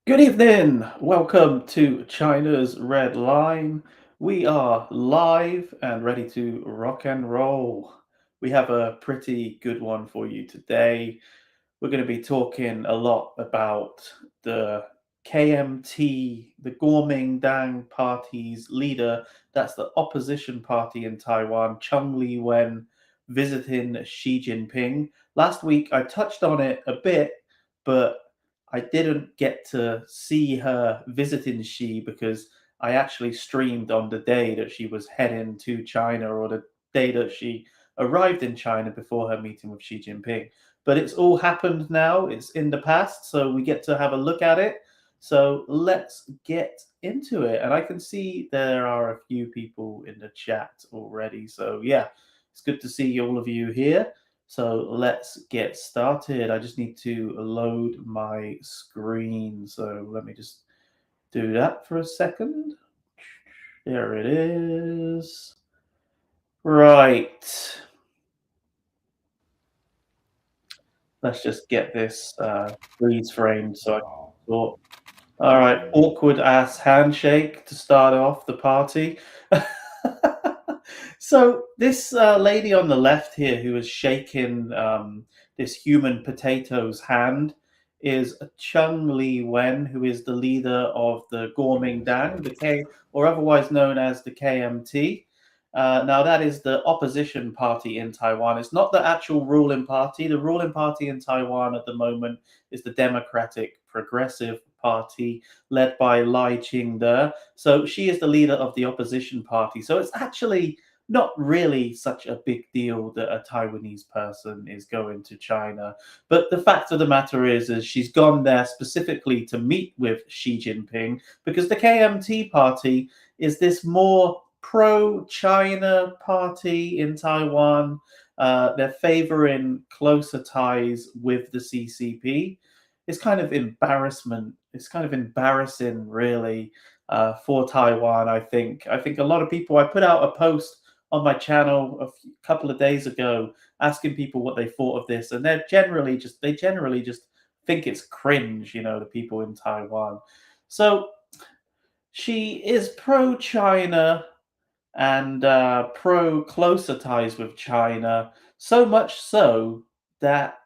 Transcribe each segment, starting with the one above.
Good evening. Welcome to China's Red Line. We are live and ready to rock and roll. We have a pretty good one for you today. We're going to be talking a lot about the KMT, the Kuomintang Party's leader. That's the opposition party in Taiwan, Cheng Li-wun, visiting Xi Jinping. Last week I touched on it a bit, but I didn't get to see her visiting Xi because I actually streamed on the day that she was heading to China, or the day that she arrived in China before her meeting with Xi Jinping. But it's all happened now, it's in the past, so we get to have a look at it. So let's get into it. And I can see there are a few people in the chat already. So yeah, it's good to see all of you here. So let's get started. I just need to load my screen. So let me just do that for a second. There it is. Right. Let's just get this freeze framed so I can talk. All right, awkward ass handshake to start off the party. So this lady on the left here who is shaking this human potato's hand is Cheng Li-wun, who is the leader of the Kuomintang, or otherwise known as the KMT. Now that is the opposition party in Taiwan. It's not the actual ruling party. The ruling party in Taiwan at the moment is the Democratic Progressive Party, led by Lai Ching-te. So she is the leader of the opposition party. So it's actually not really such a big deal that a Taiwanese person is going to China. But the fact of the matter is she's gone there specifically to meet with Xi Jinping because the KMT party is this more pro-China party in Taiwan. They're favoring closer ties with the CCP. It's kind of embarrassment. It's kind of embarrassing, really, for Taiwan. I think a lot of people. I put out a post on my channel a couple of days ago asking people what they thought of this, and they generally just think it's cringe. The people in Taiwan. So she is pro-China and pro closer ties with China, so much so that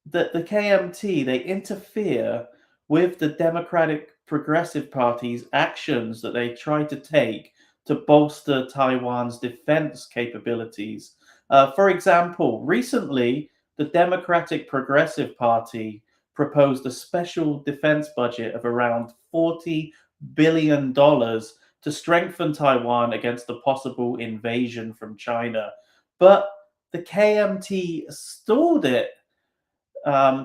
the KMT, they interfere with the Democratic Progressive Party's actions that they try to take to bolster Taiwan's defense capabilities. For example, recently the Democratic Progressive Party proposed a special defense budget of around $40 billion to strengthen Taiwan against the possible invasion from China. But the KMT stalled it.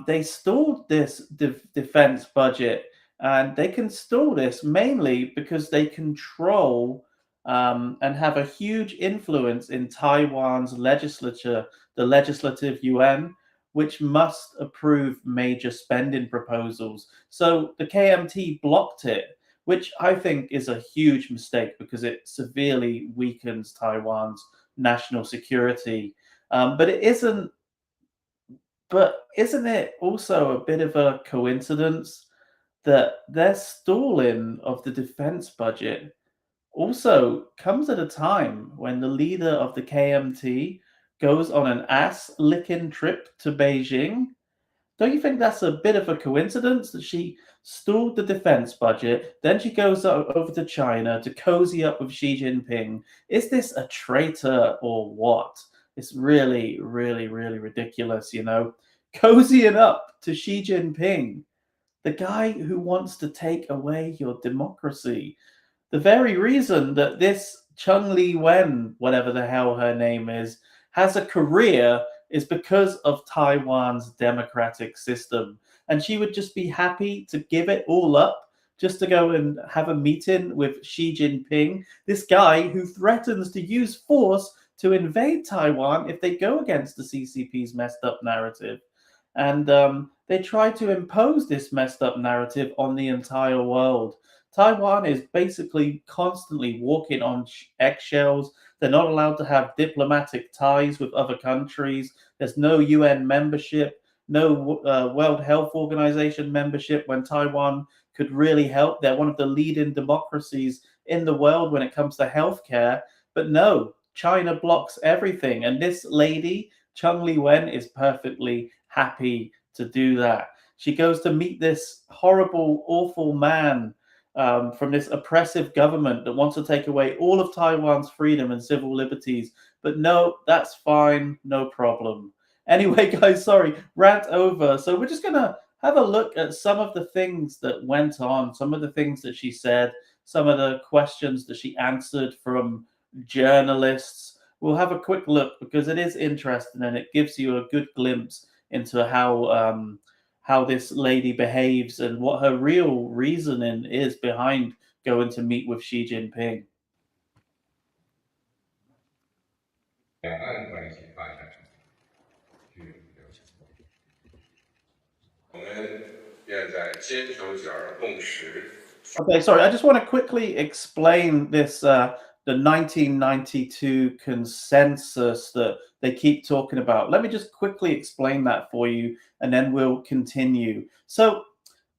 They stalled this defense budget, and they can stall this mainly because they control and have a huge influence in Taiwan's legislature, the Legislative Yuan, which must approve major spending proposals. So the KMT blocked it, which I think is a huge mistake because it severely weakens Taiwan's national security. But it isn't. But isn't it also a bit of a coincidence that their stalling of the defense budget also comes at a time when the leader of the KMT goes on an ass licking trip to Beijing? Don't you think that's a bit of a coincidence that she stalled the defense budget, then she goes over to China to cozy up with Xi Jinping? Is this a traitor or what? It's really, really, really ridiculous. Cozying up to Xi Jinping, the guy who wants to take away your democracy. The very reason that this Cheng Li-wun, whatever the hell her name is, has a career is because of Taiwan's democratic system. And she would just be happy to give it all up just to go and have a meeting with Xi Jinping, this guy who threatens to use force to invade Taiwan if they go against the CCP's messed up narrative. And they try to impose this messed up narrative on the entire world. Taiwan is basically constantly walking on eggshells. They're not allowed to have diplomatic ties with other countries. There's no UN membership. no World Health Organization membership when Taiwan could really help. They're one of the leading democracies in the world when it comes to healthcare. But no, China blocks everything. And this lady, Cheng Li-wun, is perfectly happy to do that. She goes to meet this horrible, awful man from this oppressive government that wants to take away all of Taiwan's freedom and civil liberties. But no, that's fine, no problem. Anyway, guys, sorry, rant over. So we're just going to have a look at some of the things that went on, some of the things that she said, some of the questions that she answered from journalists. We'll have a quick look because it is interesting and it gives you a good glimpse into how this lady behaves and what her real reasoning is behind going to meet with Xi Jinping. 两岸关系发展具有我们愿在坚守九二共识。Okay, sorry, I just want to quickly explain this the 1992 consensus that they keep talking about. Let me just quickly explain that for you and then we'll continue. So,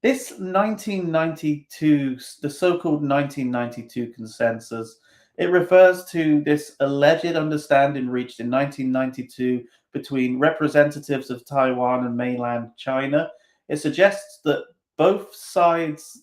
this 1992, the so-called 1992 consensus, it refers to this alleged understanding reached in 1992 between representatives of Taiwan and mainland China. It suggests that both sides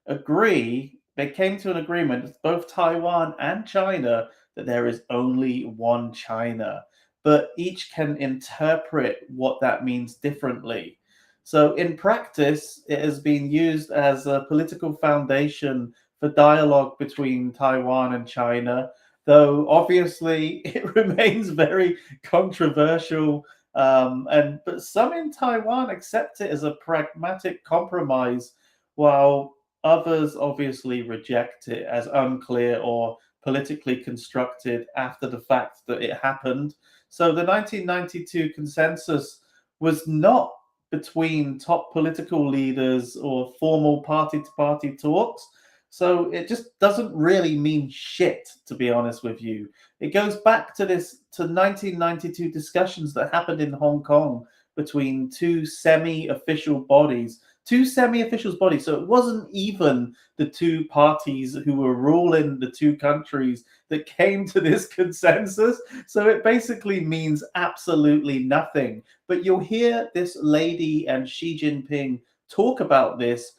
agree, they came to an agreement, both Taiwan and China, that there is only one China, but each can interpret what that means differently. So, in practice, it has been used as a political foundation for dialogue between Taiwan and China, though obviously it remains very controversial. But some in Taiwan accept it as a pragmatic compromise, while others obviously reject it as unclear or politically constructed after the fact that it happened. So the 1992 consensus was not between top political leaders or formal party to party talks. So it just doesn't really mean shit, to be honest with you. It goes back to 1992 discussions that happened in Hong Kong between two semi-official bodies. Two semi-official bodies. So it wasn't even the two parties who were ruling the two countries that came to this consensus. So it basically means absolutely nothing. But you'll hear this lady and Xi Jinping talk about this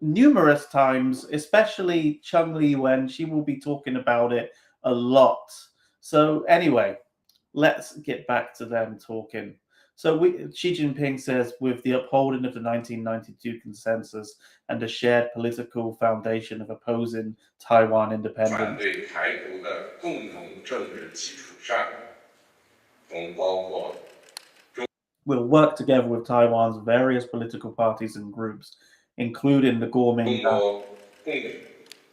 numerous times, especially Cheng Li-wun. She will be talking about it a lot. So anyway, let's get back to them talking. So Xi Jinping says, with the upholding of the 1992 consensus and a shared political foundation of opposing Taiwan 反 independence, 对台独的共同政治基础上，中包括 will work together with Taiwan's various political parties and groups, including the 中 Kuomintang. 国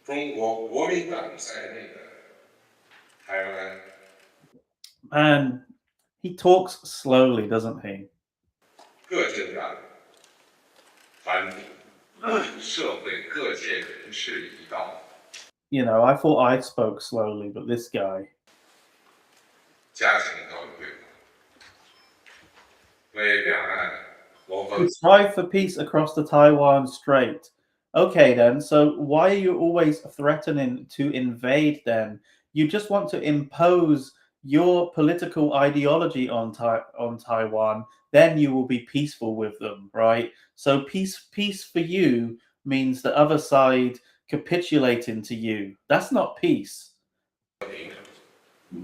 中国国民党在内的台湾 And he talks slowly, doesn't he? 各政党、团体、社会各界人士一道， You know, I thought I spoke slowly, but this guy. 加强交流对话，为两岸谋求 We strive for peace across the Taiwan Strait. Okay, then. So why are you always threatening to invade? Then you just want to impose your political ideology on Taiwan. Then you will be peaceful with them, right? So peace for you means the other side capitulating to you. That's not peace.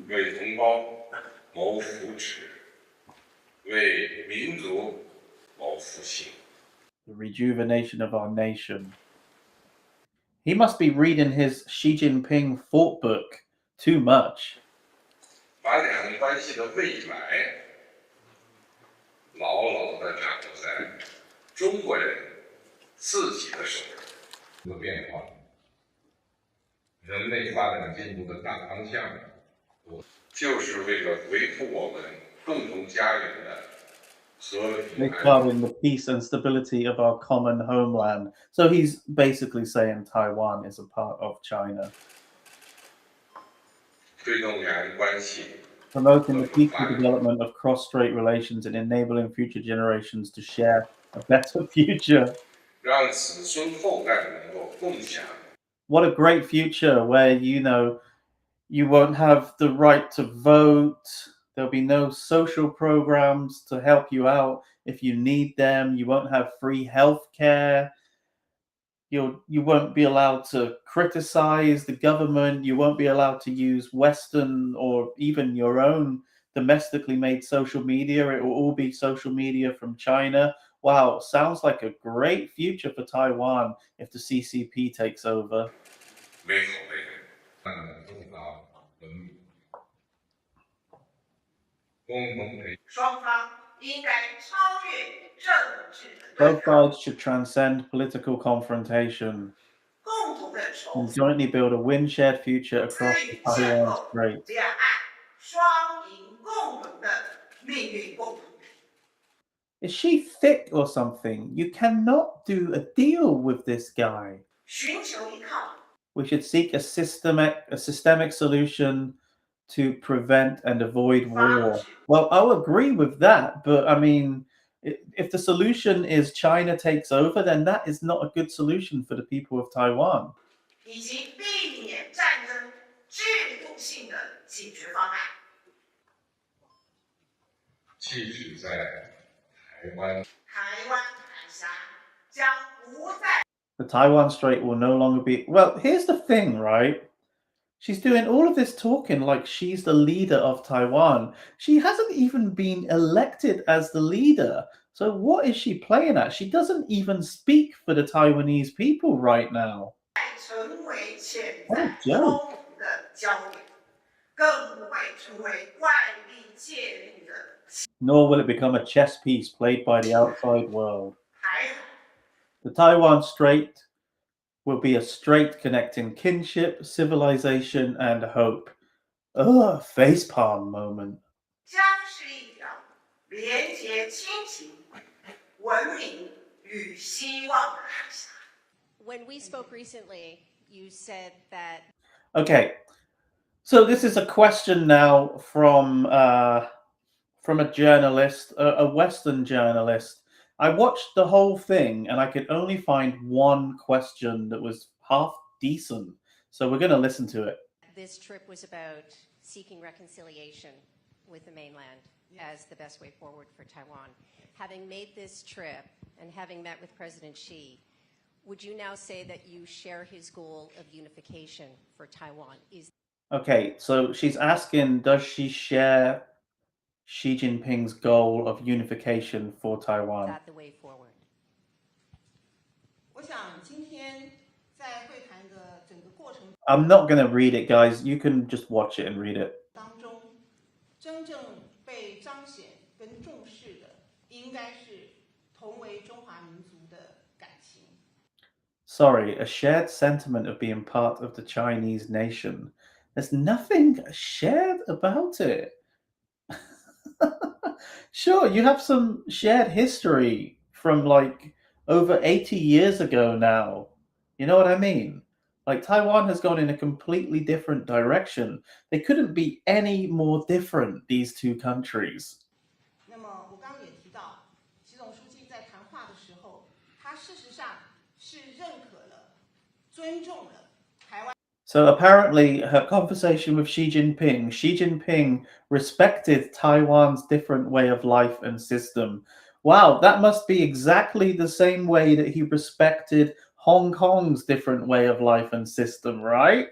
为同胞谋福祉，为民族谋复兴。 The rejuvenation of our nation. He must be reading his Xi Jinping thought book too much. 把两岸关系的未来牢牢地掌握在中国人自己的手中。的变化，人类发展进步的大方向，就是为了维护我们共同家园的和平安定。 Safeguarding the peace and stability of our common homeland. So he's basically saying Taiwan is a part of China. 推动两岸关系 promoting the 各种 peaceful 发展，development of cross-strait relations and enabling future generations to share a better future. 让子孙后代能够共享 What a great future where, you won't have the right to vote. There'll be no social programs to help you out if you need them. You won't have free healthcare. You won't be allowed to criticize the government. You won't be allowed to use Western or even your own domestically made social media. It will all be social media from China. Wow, sounds like a great future for Taiwan if the CCP takes over. 为好为人，中华文明，共同培双方应该超越政治的对 Both 抗， sides should transcend political confrontation 共同的筹 and 组 jointly build a wind-shared future 资 across the 与建 Taiwan 构 Strait. 两岸双赢共荣的命运共同体。 Is she thick or something? You cannot do a deal with this guy. 寻求一套 We should seek a systemic solution to prevent and avoid war. Well, I'll agree with that, but I mean, if the solution is China takes over, then that is not a good solution for the people of Taiwan. 以及避免战争制度性的解决方案。即使在台湾台湾海峡将不再 The Taiwan Strait will no longer be. Well, here's the thing, right? She's doing all of this talking like she's the leader of Taiwan. She hasn't even been elected as the leader. So, what is she playing at? She doesn't even speak for the Taiwanese people right now. 成为潜 What a 在 joke. 冲突的焦点，更不会成为外力介入的 Nor will it become a chess piece played by the outside world. 台海。 The Taiwan Strait will be a strait connecting kinship, civilization, and hope. Ugh, facepalm moment. 将是一条连接亲情、文明与希望的海峡。 When we spoke recently, you said that Okay, so this is a question now from a journalist, a Western journalist. I watched the whole thing and I could only find one question that was half decent. So we're going to listen to it. this trip was about seeking reconciliation with the mainland as the best way forward for Taiwan. Having made this trip and having met with President Xi, would you now say that you share his goal of unification for Taiwan? Is Okay, so she's asking, does she share Xi Jinping's goal of unification for Taiwan? that the way forward? 我想今天在会谈的整个过程 I'm not going to read it, guys. You can just watch it and read it. 当中，真正被彰显跟重视的，应该是同为中华民族的感情。 Sorry, a shared sentiment of being part of the Chinese nation. There's nothing shared about it. Sure, you have some shared history from like over 80 years ago now. You know what I mean? Like Taiwan has gone in a completely different direction. They couldn't be any more different, these two countries. 那么我刚刚也提到，习总书记在谈话的时候，他事实上是认可了、尊重了台湾。 So apparently, her conversation with Xi Jinping respected Taiwan's different way of life and system. Wow, that must be exactly the same way that he respected Hong Kong's different way of life and system, right?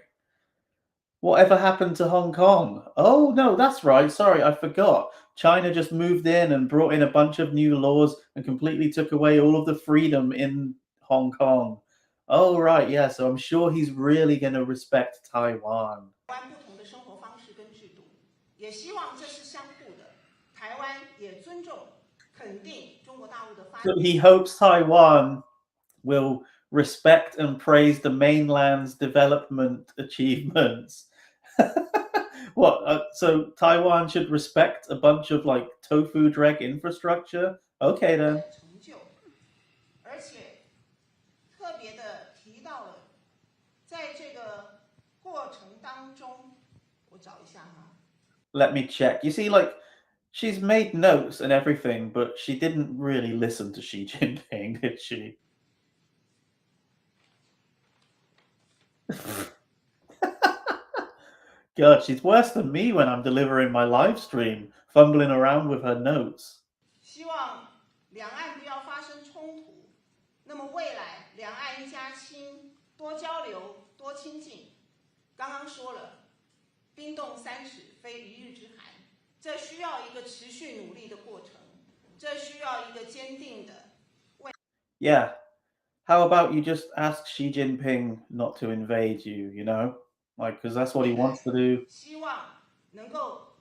Whatever happened to Hong Kong? Oh, no, that's right. Sorry, I forgot. China just moved in and brought in a bunch of new laws and completely took away all of the freedom in Hong Kong. Oh, right, yeah. So I'm sure he's really going to respect Taiwan. 台湾不同的生活方式跟制度，也希望这是相互的。台湾也尊重、肯定中国大陆的发展。 So he hopes Taiwan will respect and praise the mainland's development achievements. What? So Taiwan should respect a bunch of like tofu dreg infrastructure? Okay then. 成就，而且特别的提到了，在这个过程当中，我找一下哈。Let me check. You see, like, she's made notes and everything, but she didn't really listen to Xi Jinping, did she? God, she's worse than me when I'm delivering my live stream, fumbling around with her notes. 希望两岸不要发生冲突，那么未来两岸一家亲，多交流，多亲近。刚刚说了，冰冻三尺非一日之寒，这需要一个持续努力的过程，这需要一个坚定的。Yeah. How about you just ask Xi Jinping not to invade you, Like, because that's what he wants to do. 希望能够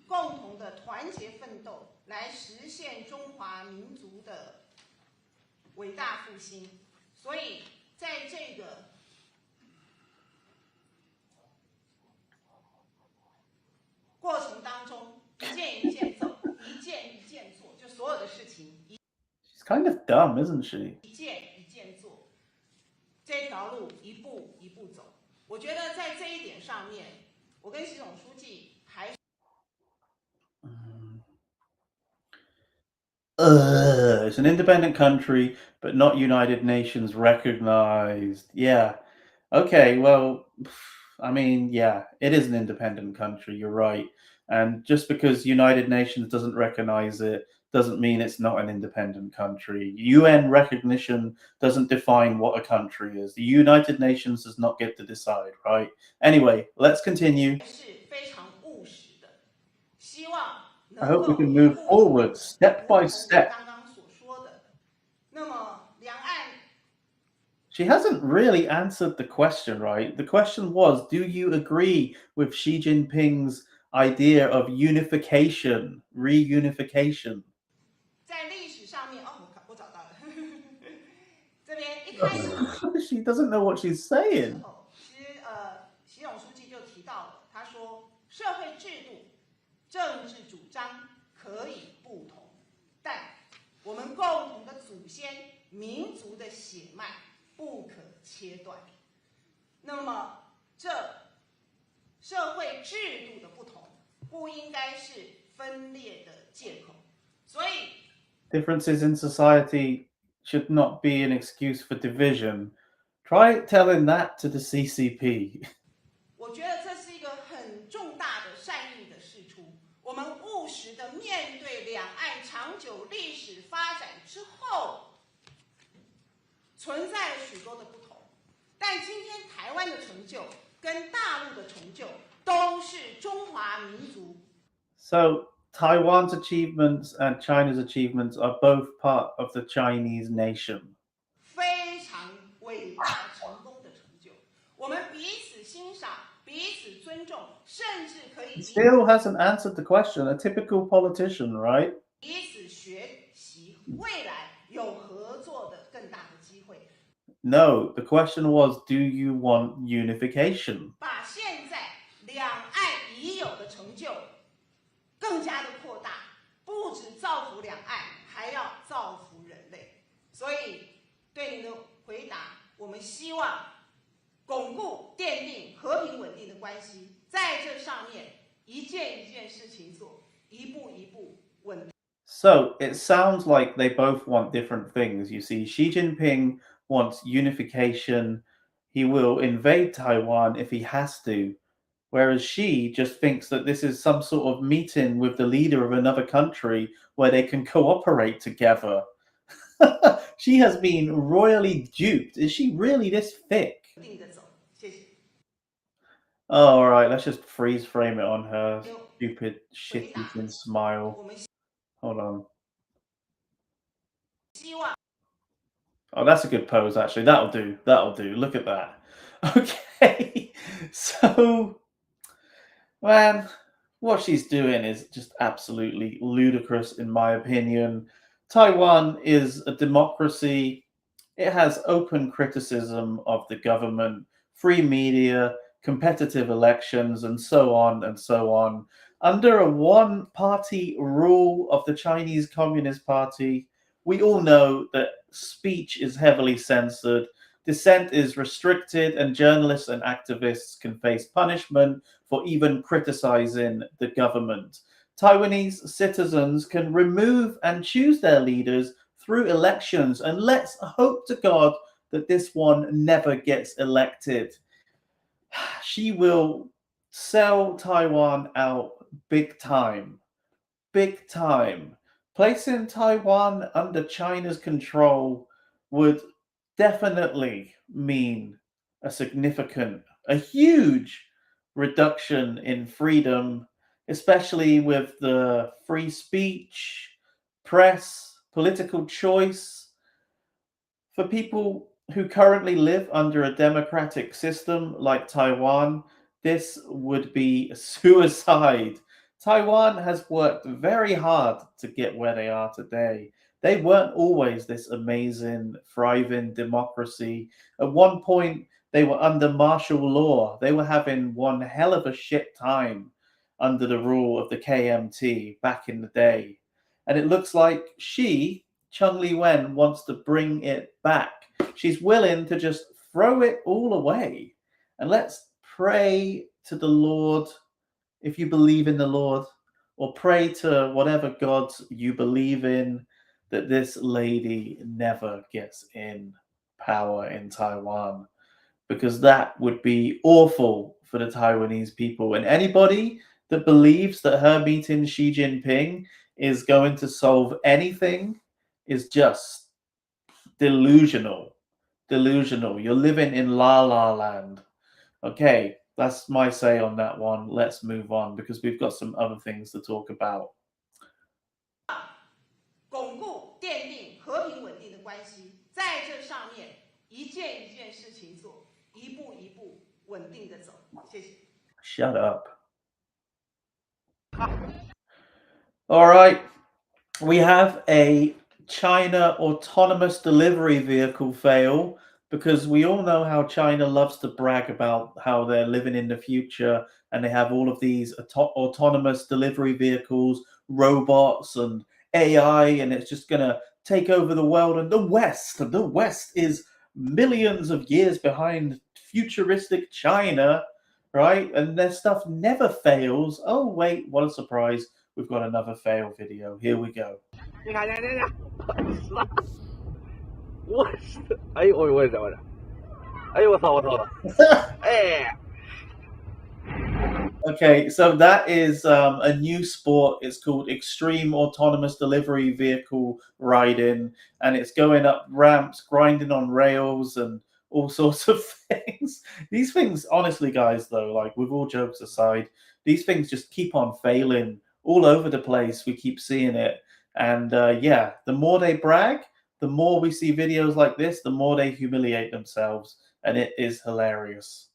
共同的团结奋斗，来实现中华民族的伟大复兴。所以，在这个过程当中，一件一件走，一件一件做，就所有的事情 She's kind of dumb, isn't she? 一件一件做，这条路一步一步走。我觉得在这一点上面，我跟习总书记还是。It's an independent country, but not United Nations recognized. Yeah. Okay, well, I mean, yeah, it is an independent country, you're right. And just because United Nations doesn't recognize it doesn't mean it's not an independent country. UN recognition doesn't define what a country is. The United Nations does not get to decide, right? Anyway, let's continue. I hope we can move forward step by step. She hasn't really answered the question, right? The question was, do you agree with Xi Jinping's idea of unification, reunification? 在历史上面，我找到了，这边一开始 She doesn't know what she's saying. 其实习总书记就提到了，他说社会制度、政治主张可以不同，但我们共同的祖先、民族的血脉不可切断。那么这社会制度的不同，不应该是分裂的借口。所以 differences in society should not be an excuse for division. Try telling that to the CCP. 我觉得这是一个很重大的善意的释出。我们务实的面对两岸长久历史发展之后，存在了许多的不同，但今天台湾的成就跟大陆的成就都是中华民族。So Taiwan's achievements and China's achievements are both part of the Chinese nation. 非常伟大成功的成就，我们彼此欣赏，彼此尊重，甚至可以 Still hasn't answered the question. A typical politician, right? 彼此学习，未来有合作的更大的机会。No, the question was, do you want unification? 把现在两岸已有的成就更加的扩大，不只造福两岸，还要造福人类。所以对您的回答，我们希望巩固、奠定和平稳定的关系，在这上面一件一件事情做，一步一步稳定。So it sounds like they both want different things. You see, Xi Jinping wants unification. He will invade Taiwan if he has to. Whereas Xi just thinks that this is some sort of meeting with the leader of another country where they can cooperate together. She has been royally duped. Is she really this thick? Oh, all right, let's just freeze frame it on her stupid, shit-eating smile. Hold on. Oh, that's a good pose, actually. That'll do. That'll do. Look at that. Okay. So, man, what she's doing is just absolutely ludicrous, in my opinion. Taiwan is a democracy. It has open criticism of the government, free media, competitive elections, and so on and so on. Under a one-party rule of the Chinese Communist Party, we all know that speech is heavily censored. Dissent is restricted, and journalists and activists can face punishment for even criticizing the government. Taiwanese citizens can remove and choose their leaders through elections, and let's hope to God that this one never gets elected. She will sell Taiwan out big time. Big time. Placing Taiwan under China's control would definitely mean a huge reduction in freedom, especially with the free speech, press, political choice. For people who currently live under a democratic system like Taiwan, this would be suicide. Taiwan has worked very hard to get where they are today. They weren't always this amazing, thriving democracy. At one point, they were under martial law. They were having one hell of a shit time under the rule of the KMT back in the day. And it looks like Cheng Li-wun, wants to bring it back. She's willing to just throw it all away. And let's pray to the Lord, if you believe in the Lord, or pray to whatever gods you believe in, that this lady never gets in power in Taiwan, because that would be awful for the Taiwanese people. And anybody that believes that her meeting Xi Jinping is going to solve anything is just delusional. Delusional. You're living in La La Land. Okay, that's my say on that one. Let's move on because we've got some other things to talk about. 巩固奠定和平稳定的关系，在这上面一件一件事情做，一步一步稳定的走。谢谢。Shut up. All right. We have a China autonomous delivery vehicle fail because we all know how China loves to brag about how they're living in the future and they have all of these autonomous delivery vehicles, robots and AI, and it's just going to take over the world. And the West is millions of years behind futuristic China, right? And their stuff never fails. Oh, wait, what a surprise. We've got another fail video. Here we go. Okay, so that is a new sport. It's called Extreme Autonomous Delivery Vehicle Riding, and it's going up ramps, grinding on rails, and all sorts of things. These things, honestly, guys, though, like with all jokes aside, these things just keep on failing all over the place. We keep seeing it. And yeah, the more they brag, the more we see videos like this, the more they humiliate themselves. And it is hilarious.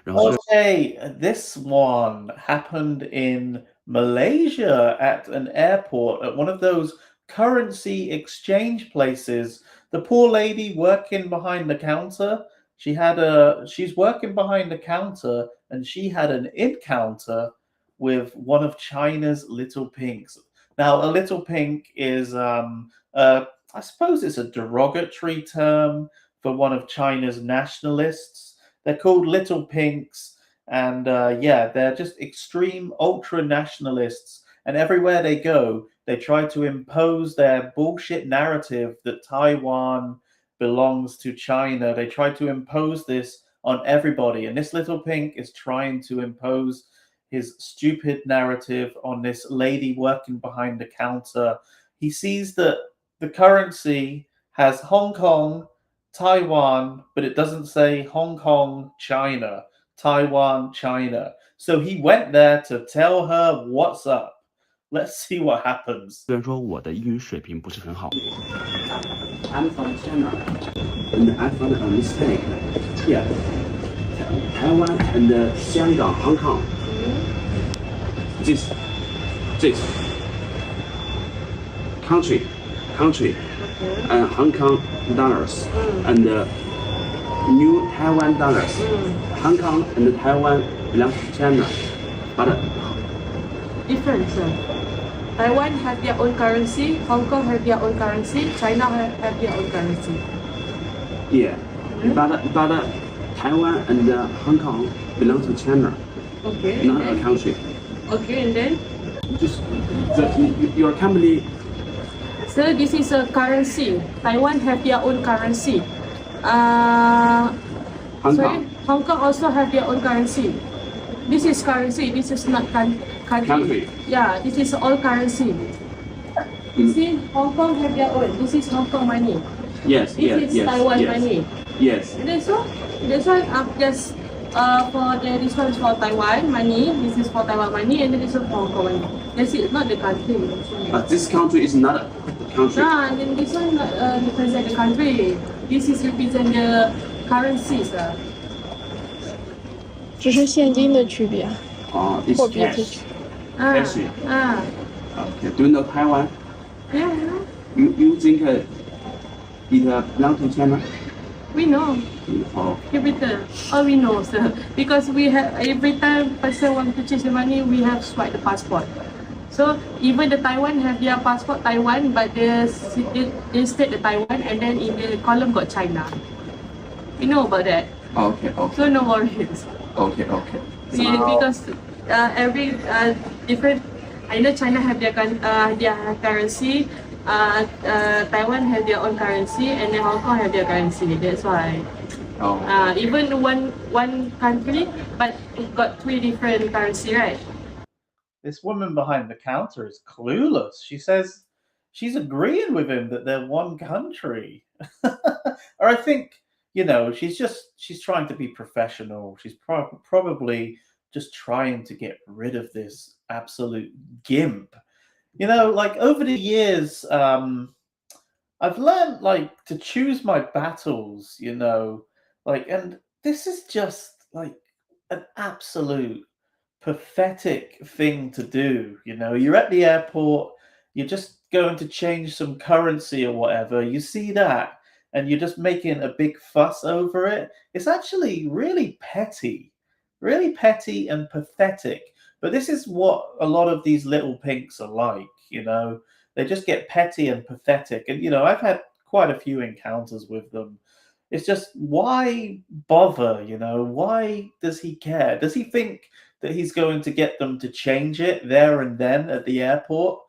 Okay, this one happened in Malaysia at an airport, at one of those currency exchange places. The poor lady working behind the counter, she's working behind the counter and she had an encounter with one of China's little pinks. Now, a little pink is, I suppose it's a derogatory term for one of China's nationalists. They're called little pinks, and yeah, they're just extreme ultra nationalists. And everywhere they go, they try to impose their bullshit narrative that Taiwan belongs to China. They try to impose this on everybody. And this little pink is trying to impose his stupid narrative on this lady working behind the counter. He sees that the currency has Hong Kong, Taiwan, but it doesn't say Hong Kong, China, Taiwan, China. So he went there to tell her what's up. Let's see what happens. 虽然说我的英语水平不是很好。 I'm from China, and I found a mistake here. Taiwan and Shanghai, Hong Kong. This country, and Hong Kong dollars, and new Taiwan dollars. Hong Kong and Taiwan belong to China, but different. Taiwan have their own currency, Hong Kong have their own currency, China have their own currency. Yeah, but Taiwan and Hong Kong belong to China, Okay. not a country. Okay, and then? Just your company. So this is a currency. Taiwan have their own currency. Hong Kong also have their own currency. This is currency. This is not country. Yeah, this is all currency. You see, Hong Kong have their own. This is Hong Kong money. Yes, this is Taiwan money. Yes. And then so this one just this one is for Taiwan money. This is for Taiwan money, and then this is for Hong Kong money. That's it. Not the country. But this country is not a country. Nah, and then this one represent the country. This is represent the currencies. 只是现金的区别， It's 货币的 cash. 区 Cash. Okay. Do you know Taiwan? Yeah. You think it belong to China? We know. Oh. Capital. All we know, sir. Because we have every time person want to change the money, we have swipe the passport. So even the Taiwan have their passport Taiwan, but they state the Taiwan, and then in the column got China. We know about that. Okay. So no worries. Okay. So, Yeah, because every different. I know China have their currency. Taiwan have their own currency, and then Hong Kong have their currency. That's why. Even one country, but it got 3 different currency, right? This woman behind the counter is clueless. She says she's agreeing with him that they're one country. Or I think, she's trying to be professional. She's probably just trying to get rid of this absolute gimp. Over the years, I've learned to choose my battles, and this is just an absolute pathetic thing to do. You're at the airport, you're just going to change some currency or whatever. You see that, and you're just making a big fuss over it. It's actually really petty and pathetic. But this is what a lot of these little pinks are like. They just get petty and pathetic. And I've had quite a few encounters with them. It's just, why bother? Why does he care? Does he think that he's going to get them to change it there and then at the airport?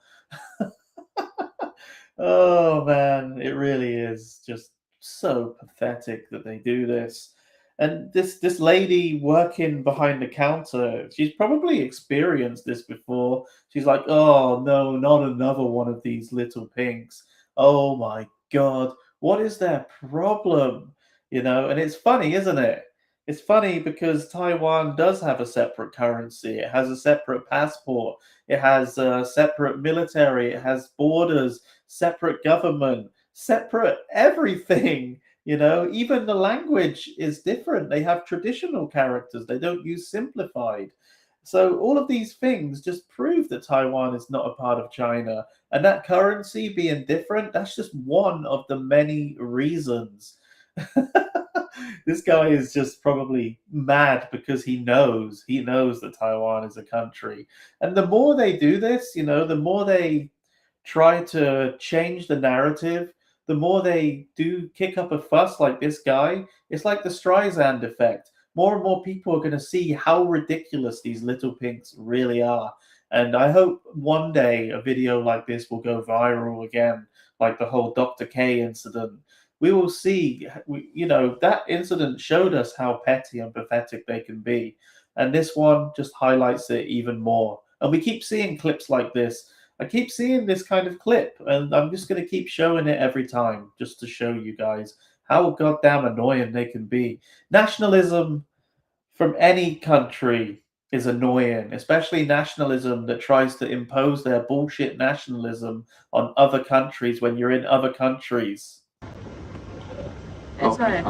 Oh man, it really is just so pathetic that they do this. And this lady working behind the counter, she's probably experienced this before. She's like, oh no, not another one of these little pinks. Oh my God, what is their problem? And it's funny, isn't it? It's funny because Taiwan does have a separate currency. It has a separate passport. It has a separate military. It has borders, separate government, separate everything. Even the language is different. They have traditional characters. They don't use simplified. So all of these things just prove that Taiwan is not a part of China. And that currency being different, that's just one of the many reasons. This guy is just probably mad because he knows that Taiwan is a country. And the more they do this, the more they try to change the narrative, the more they do kick up a fuss like this guy. It's like the Streisand effect. More and more people are going to see how ridiculous these little pinks really are. And I hope one day a video like this will go viral again, like the whole Dr. K incident. We will see, that incident showed us how petty and pathetic they can be. And this one just highlights it even more. And we keep seeing clips like this. I keep seeing this kind of clip, and I'm just going to keep showing it every time just to show you guys how goddamn annoying they can be. Nationalism from any country is annoying, especially nationalism that tries to impose their bullshit nationalism on other countries when you're in other countries. That's right.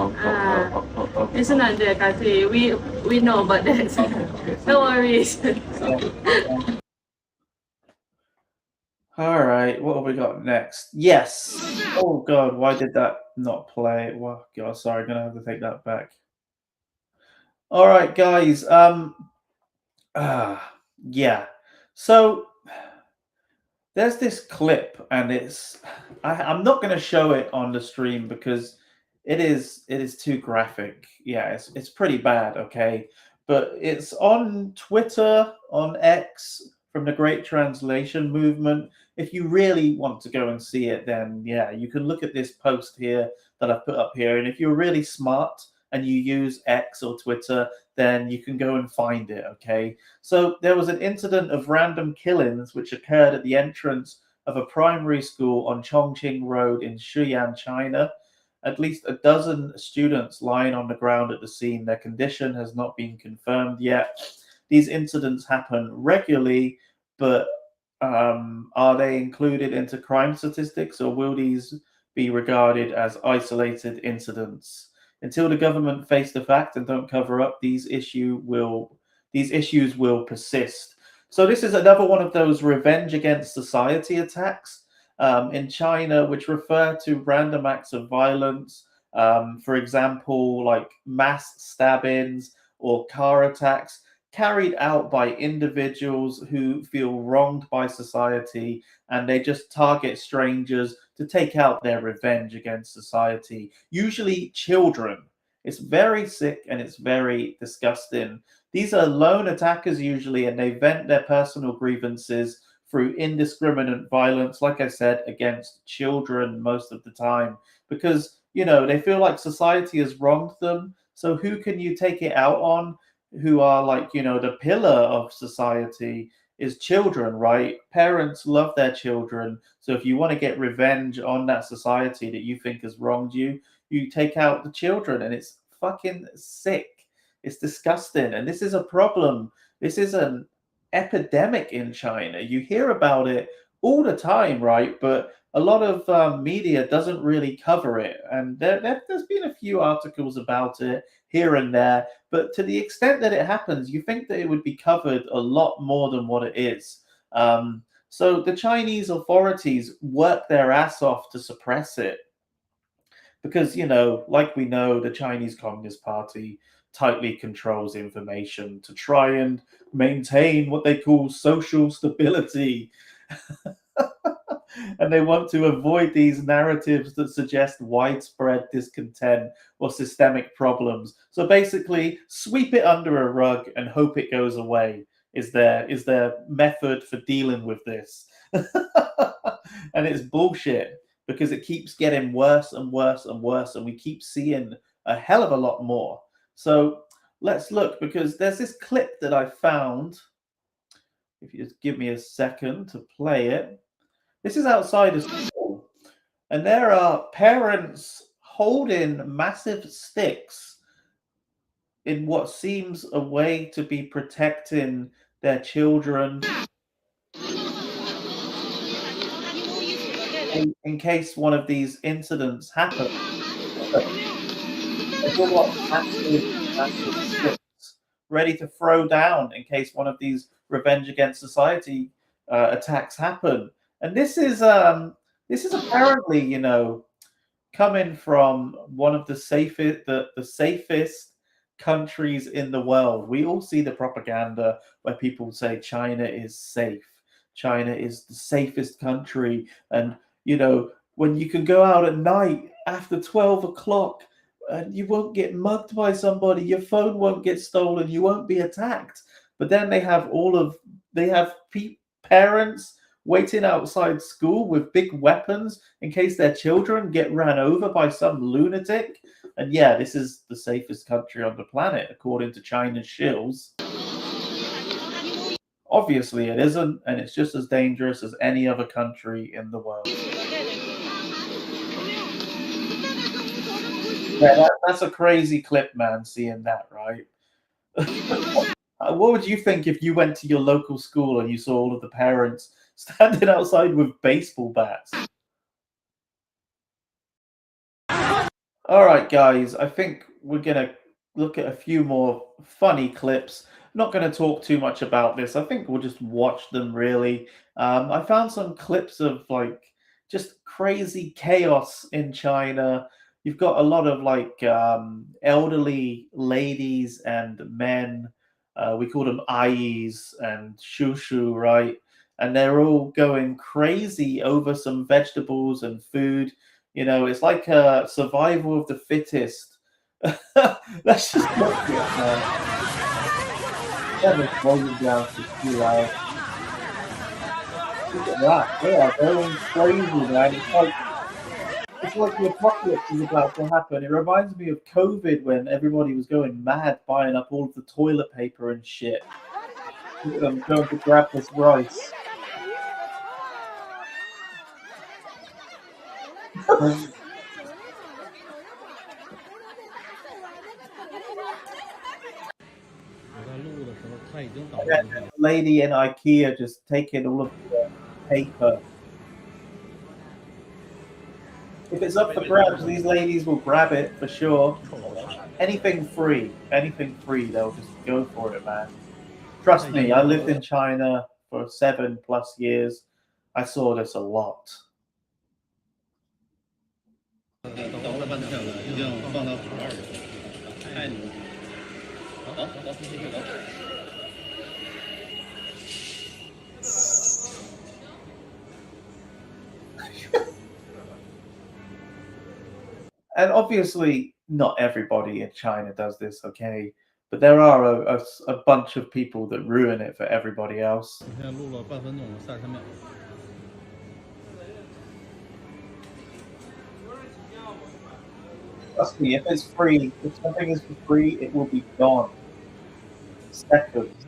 It's not their country. We know about that. No worries. All right, what have we got next? Yes. Oh God, why did that not play? Well, God, sorry, I'm gonna have to take that back. All right, guys. Yeah. So there's this clip, and I'm not going to show it on the stream because it is too graphic. Yeah, it's pretty bad. Okay, but it's on Twitter, on X, from the Great Translation Movement. If you really want to go and see it, then yeah, you can look at this post here that I've put up here. And if you're really smart and you use X or Twitter, then you can go and find it. Okay. So there was an incident of random killings which occurred at the entrance of a primary school on Chongqing Road in Shuyang, China. At least a dozen students lying on the ground at the scene. Their condition has not been confirmed yet. These incidents happen regularly, but are they included into crime statistics, or will these be regarded as isolated incidents? Until the government face the fact and don't cover up, these issues will persist. So this is another one of those revenge against society attacks in China, which refer to random acts of violence. For example, like mass stabbings or car attacks carried out by individuals who feel wronged by society, and they just target strangers to take out their revenge against society, usually children. It's very sick and it's very disgusting. These are lone attackers usually, and they vent their personal grievances through indiscriminate violence, like I said, against children most of the time, because, they feel like society has wronged them. So who can you take it out on? Who are like, the pillar of society is children, right? Parents love their children. So if you want to get revenge on that society that you think has wronged you, you take out the children, and it's fucking sick. It's disgusting. And this is a problem. This is an epidemic in China. You hear about it all the time, right? But a lot of media doesn't really cover it. And there's been a few articles about it here and there. But to the extent that it happens, you think that it would be covered a lot more than what it is. So the Chinese authorities work their ass off to suppress it. Because, like we know, the Chinese Communist Party tightly controls information to try and maintain what they call social stability. And they want to avoid these narratives that suggest widespread discontent or systemic problems. So basically, sweep it under a rug and hope it goes away is their method for dealing with this. And it's bullshit, because it keeps getting worse and worse and worse, and we keep seeing a hell of a lot more. So let's look, because there's this clip that I found. If you just give me a second to play it. This is outside a school, and there are parents holding massive sticks in what seems a way to be protecting their children in case one of these incidents happen. Massive sticks ready to throw down in case one of these revenge against society attacks happen. And this is apparently, coming from one of the safest countries in the world. We all see the propaganda where people say China is safe. China is the safest country. And, when you can go out at night after 12 o'clock and you won't get mugged by somebody, your phone won't get stolen, you won't be attacked. But then they have parents waiting outside school with big weapons in case their children get ran over by some lunatic. And yeah, this is the safest country on the planet, according to China's shills. Obviously it isn't, and it's just as dangerous as any other country in the world. Yeah, that's a crazy clip, man, seeing that, right? What would you think if you went to your local school and you saw all of the parents standing outside with baseball bats? All right, guys, I think we're going to look at a few more funny clips. Not going to talk too much about this. I think we'll just watch them, really. I found some clips of just crazy chaos in China. You've got a lot of elderly ladies and men. We call them Ayis and Shushu, right? and they're all going crazy over some vegetables and food. You know, it's like a survival of the fittest. Let's just watch it, man. Turn this volume down to too loud. Look at that. They are going crazy, man. It's like the apocalypse is about to happen. It reminds me of COVID when everybody was going mad buying up all of the toilet paper and shit. Look at them going to grab this rice. Lady in IKEA just taking all of the paper. If it's up for grabs, these ladies will grab it for sure. Anything free, they'll just go for it, man. Trust me, I lived in China for 7+ years. I saw this a lot. And obviously, not everybody in China does this, okay? But there are a bunch of people that ruin it for everybody else. Trust me, if it's free, if something is for free, it will be gone. Seconds.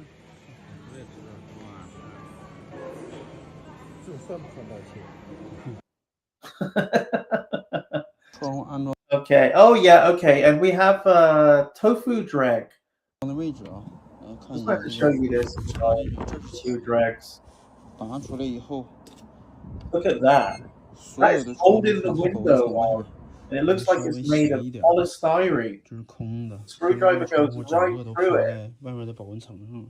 Okay. Oh yeah. Okay. And we have tofu drag. I just like to show you this tofu drags. Look at that. That's holding the window on, and it looks like it's made of polystyrene. Screwdriver goes right through it.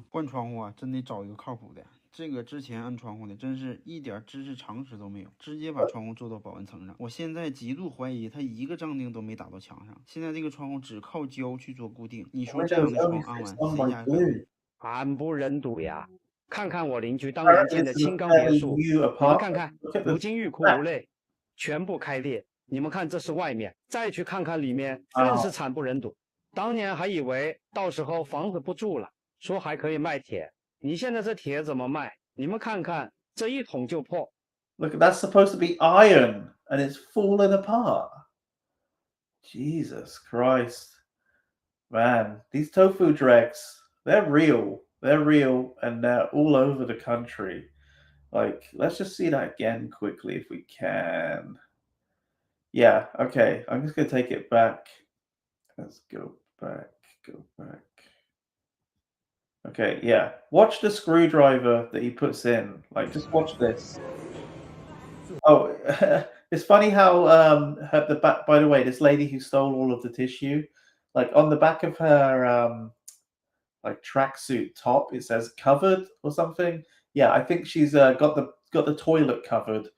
换窗户啊，真得找一个靠谱的。这个之前安窗户的，真是一点知识常识都没有，直接把窗户做到保温层上。我现在极度怀疑他一个胀钉都没打到墙上。现在这个窗户只靠胶去做固定，你说这样的窗安完，谁家敢？惨不忍睹呀！看看我邻居当年建的青钢别墅，你们看看，如今欲哭无泪，全部开裂。你们看，这是外面，再去看看里面，更是惨不忍睹。当年还以为到时候房子不住了，说还可以卖铁。你现在这铁怎么卖？你们看看，这一捅就破。Look, that's supposed to be iron, and it's falling apart. Jesus Christ, man! These tofu dregs, they're real, and they're all over the country. Like, let's just see that again quickly if we can. Yeah, okay. I'm just gonna take it back. Let's go back. Okay, yeah. Watch the screwdriver that he puts in. Like, just watch this. Oh, it's funny how the back. By the way, this lady who stole all of the tissue, like on the back of her like tracksuit top, it says "covered" or something. Yeah, I think she's got the toilet covered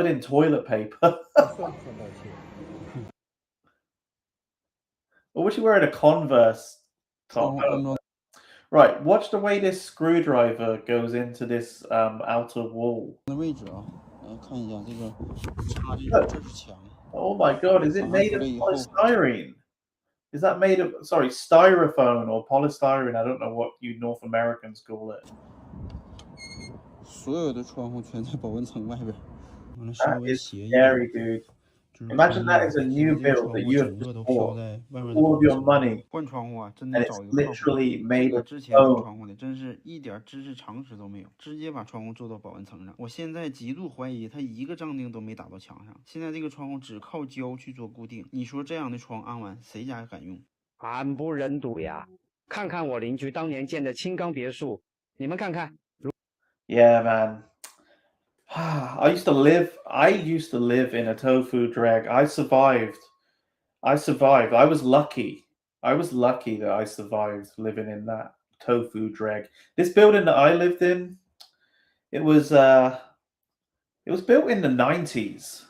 in toilet paper. Or was she wearing a Converse top? Right, watch the way this screwdriver goes into this outer wall. Oh my god, is it made of polystyrene? Is that made of, sorry, styrofoam or polystyrene? I don't know what you North Americans call it. That is scary, dude. Imagine that is a new build that you have just bought, all of your money, 换窗户啊，真 and 得 it's 找一个靠谱 literally 的。 made 这个 of 之前安 stone. 窗户的，真是一点知识常识都没有，直接把窗户做到保温层上。我现在极度怀疑他一个胀钉都没打到墙上。现在这个窗户只靠胶去做固定，你说这样的窗安完，谁家敢用？惨不忍睹呀！看看我邻居当年建的青钢别墅，你们看看。Yeah, man. I used to live in a tofu drag. I survived. I was lucky. That I survived living in that tofu drag. This building that I lived in, it was built in the 90s.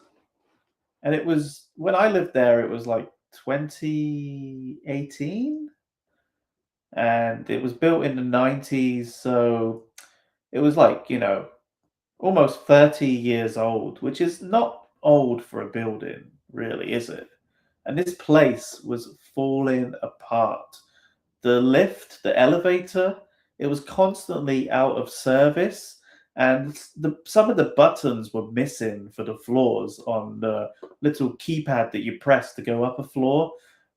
And it was, when I lived there, it was like 2018. And it was built in the 90s, so it was like, almost 30 years old, which is not old for a building, really, is it? And this place was falling apart. The lift, the elevator, it was constantly out of service, and some of the buttons were missing for the floors on the little keypad that you press to go up a floor.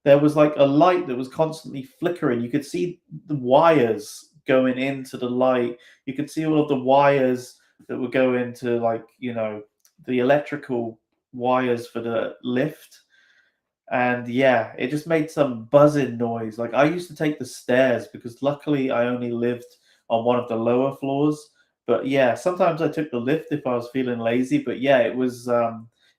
There was like a light that was constantly flickering. You could see the wires going into the light. You could see all of the wires that would go into, like, the electrical wires for the lift. And yeah, it just made some buzzing noise. Like, I used to take the stairs because luckily I only lived on one of the lower floors. But yeah, sometimes I took the lift if I was feeling lazy. But yeah, it was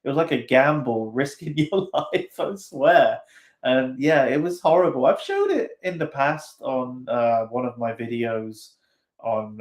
like a gamble, risking your life, I swear. And yeah, it was horrible. I've showed it in the past on one of my videos on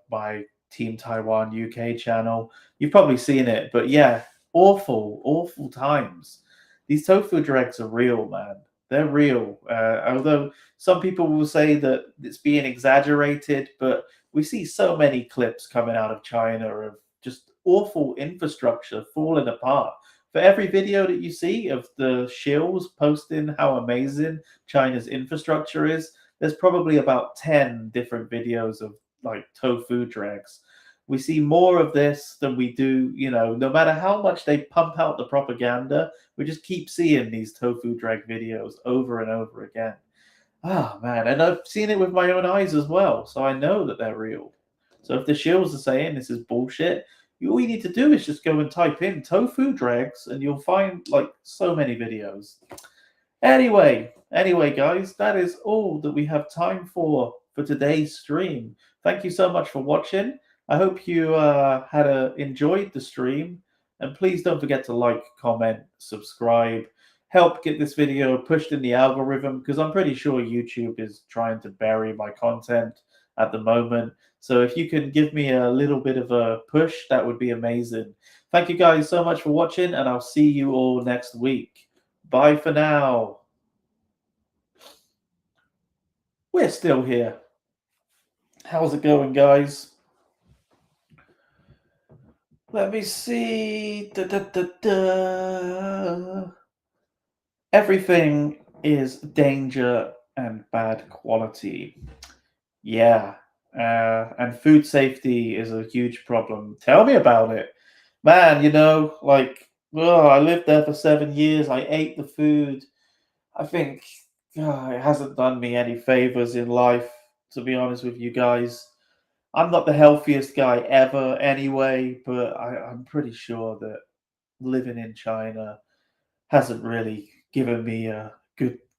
my Team Taiwan UK channel. You've probably seen it, but yeah, awful, awful times. These tofu dregs are real, man. They're real. Although some people will say that it's being exaggerated, but we see so many clips coming out of China of just awful infrastructure falling apart. For every video that you see of the shills posting how amazing China's infrastructure is, there's probably about 10 different videos of like tofu dregs. We see more of this than we do, no matter how much they pump out the propaganda, we just keep seeing these tofu drag videos over and over again. Ah, man. And I've seen it with my own eyes as well. So I know that they're real. So if the shills are saying this is bullshit, all you need to do is just go and type in tofu drags and you'll find like so many videos. Anyway, guys, that is all that we have time for today's stream. Thank you so much for watching. I hope you enjoyed the stream, and please don't forget to like, comment, subscribe, help get this video pushed in the algorithm, because I'm pretty sure YouTube is trying to bury my content at the moment. So if you can give me a little bit of a push, that would be amazing. Thank you guys so much for watching, and I'll see you all next week. Bye for now. We're still here. How's it going, guys? Let me see. Everything is danger and bad quality. Yeah. And food safety is a huge problem. Tell me about it. Man, I lived there for 7 years. I ate the food. I think it hasn't done me any favors in life, to be honest with you guys. I'm not the healthiest guy ever anyway, but I'm pretty sure that living in China hasn't really given me a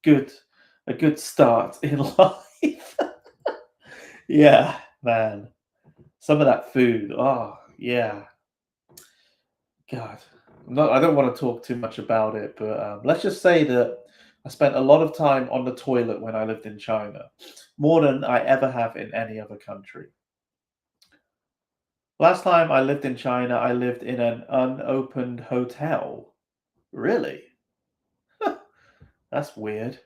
good start in life. Yeah, man. Some of that food. Oh, yeah. God. I don't want to talk too much about it, but let's just say that I spent a lot of time on the toilet when I lived in China, more than I ever have in any other country. Last time I lived in China, I lived in an unopened hotel. Really? That's weird.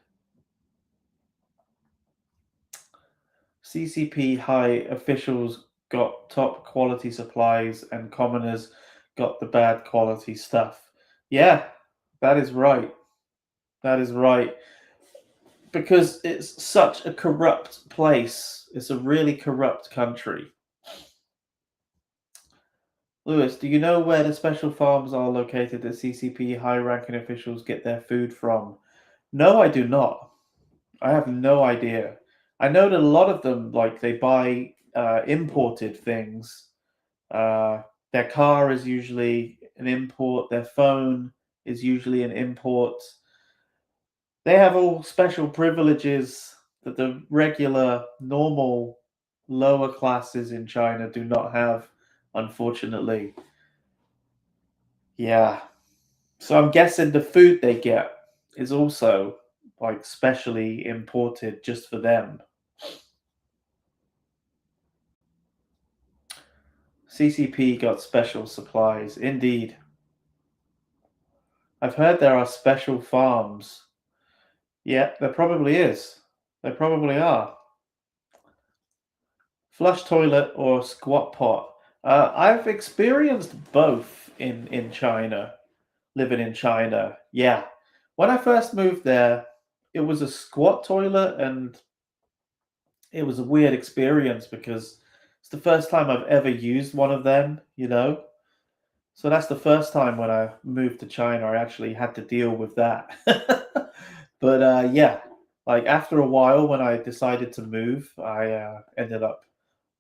CCP high officials got top quality supplies and commoners got the bad quality stuff. Yeah, that is right. That is right. Because it's such a corrupt place. It's a really corrupt country. Lewis, do you know where the special farms are located that CCP high-ranking officials get their food from? No, I do not. I have no idea. I know that a lot of them, like, they buy imported things. Their car is usually an import. Their phone is usually an import. They have all special privileges that the regular, normal, lower classes in China do not have, unfortunately. Yeah. So I'm guessing the food they get is also like specially imported just for them. CCP got special supplies. Indeed. I've heard there are special farms. Yeah, there probably is. There probably are. Flush toilet or squat pot. I've experienced both in China, living in China. Yeah. When I first moved there, it was a squat toilet, and it was a weird experience because it's the first time I've ever used one of them, you know? So that's the first time when I moved to China, I actually had to deal with that. But yeah, like after a while, when I decided to move, I ended up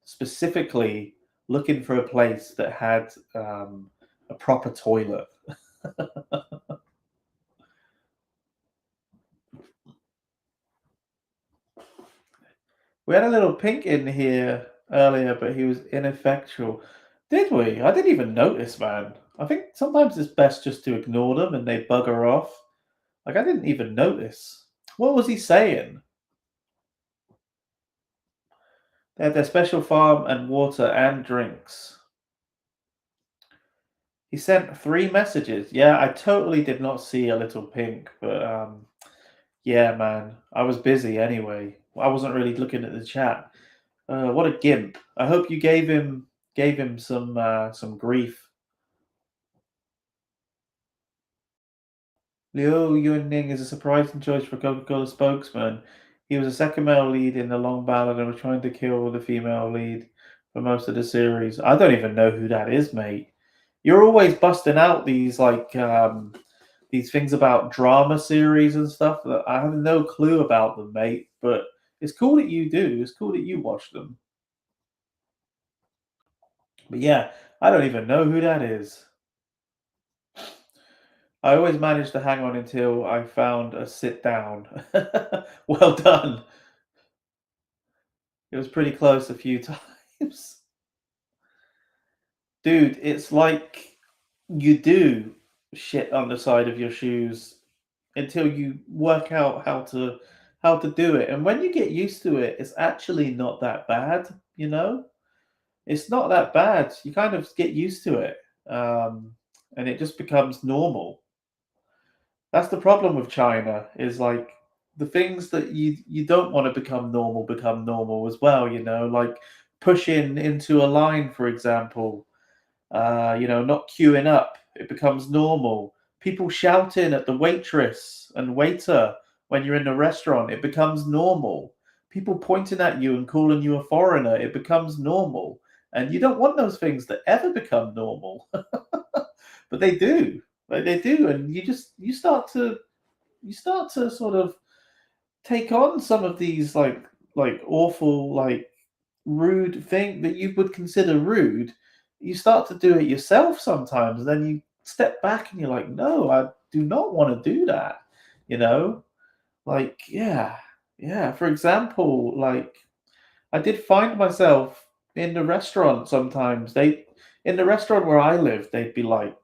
specifically looking for a place that had a proper toilet. We had a little pink in here earlier, but he was ineffectual. Did we? I didn't even notice, man. I think sometimes it's best just to ignore them and they bugger off. Like, I didn't even notice. What was he saying? They had their special farm and water and drinks. He sent 3 messages. Yeah, I totally did not see a little pink, but yeah, man, I was busy anyway. I wasn't really looking at the chat. What a gimp! I hope you gave him some grief. Liu Yuning is a surprising choice for Coca-Cola spokesman. He was the second male lead in the long ballad and was trying to kill the female lead for most of the series. I don't even know who that is, mate. You're always busting out these these things about drama series and stuff that I have no clue about them, mate. But it's cool that you do. It's cool that you watch them. But yeah, I don't even know who that is. I always managed to hang on until I found a sit down. Well done. It was pretty close a few times. Dude, it's like you do shit on the side of your shoes until you work out how to do it. And when you get used to it, it's actually not that bad, you know? It's not that bad. You kind of get used to it. And it just becomes normal. That's the problem with China, is like the things that you don't want to become normal as well, you know, like pushing into a line, for example, you know, not queuing up, it becomes normal. People shouting at the waitress and waiter when you're in a restaurant, it becomes normal. People pointing at you and calling you a foreigner, it becomes normal. And you don't want those things to ever become normal. But they do. Like they do, and you start to sort of take on some of these like awful, like rude thing that you would consider rude. You start to do it yourself sometimes, and then you step back and you're like, no, I do not want to do that. You know, like yeah. For example, like I did find myself in the restaurant sometimes. In the restaurant where I live, they'd be like,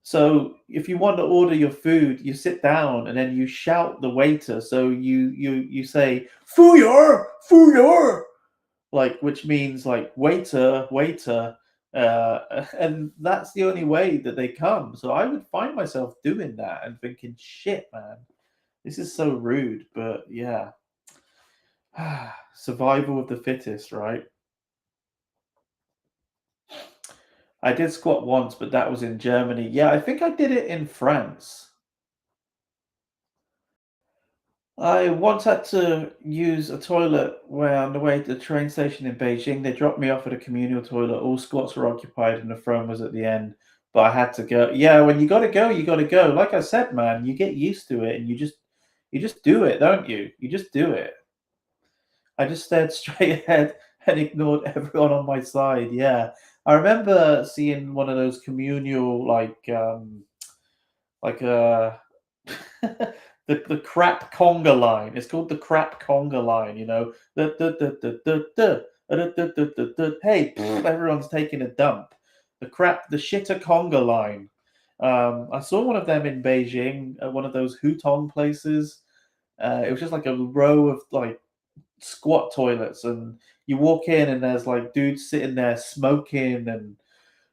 so if you want to order your food, you sit down and then you shout the waiter. So you say "fuyor, fuyor," like, which means like waiter, waiter, and that's the only way that they come. So I would find myself doing that and thinking, shit, man, this is so rude. But yeah, survival of the fittest, right? I did squat once, but that was in Germany. Yeah, I think I did it in France. I once had to use a toilet where on the way to the train station in Beijing, they dropped me off at a communal toilet. All squats were occupied and the throne was at the end, but I had to go. Yeah, when you got to go, you got to go. Like I said, man, you get used to it and you just do it, don't you? You just do it. I just stared straight ahead and ignored everyone on my side. Yeah. I remember seeing one of those communal like the crap conga line. It's called the crap conga line, you know. Hey, everyone's taking a dump. The shitter conga line. I saw one of them in Beijing at one of those hutong places. It was just like a row of like squat toilets, and you walk in and there's like dudes sitting there smoking, and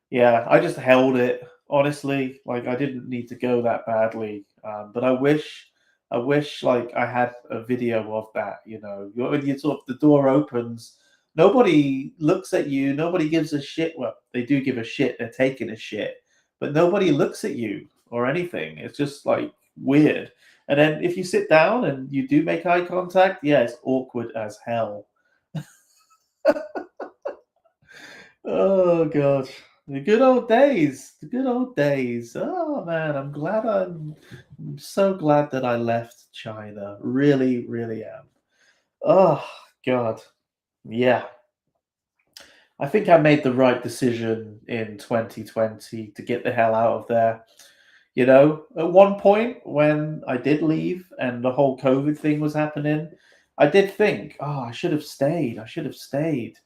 yeah, I just held it, honestly. Like I didn't need to go that badly, but I wish like I had a video of that. You know, when you sort of the door opens, Nobody looks at you. Nobody gives a shit. Well, they do give a shit. They're taking a shit, but nobody looks at you or anything. It's just like weird. And then if you sit down and you do make eye contact, yeah, it's awkward as hell. Oh god, the good old days, the good old days. Oh man, I'm so glad that I left China. Really, really am. Oh god, yeah. I think I made the right decision in 2020 to get the hell out of there. You know, at one point when I did leave and the whole COVID thing was happening, I did think, oh, I should have stayed. I should have stayed.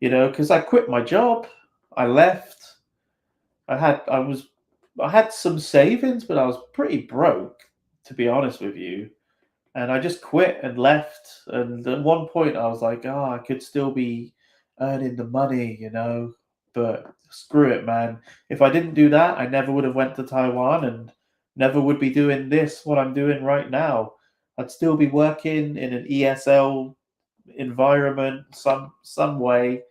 You know, because I quit my job. I left. I had some savings, but I was pretty broke, to be honest with you. And I just quit and left. And at one point, I was like, oh, I could still be earning the money, you know. But screw it, man. If I didn't do that, I never would have went to Taiwan and never would be doing this, what I'm doing right now. I'd still be working in an ESL environment, some way.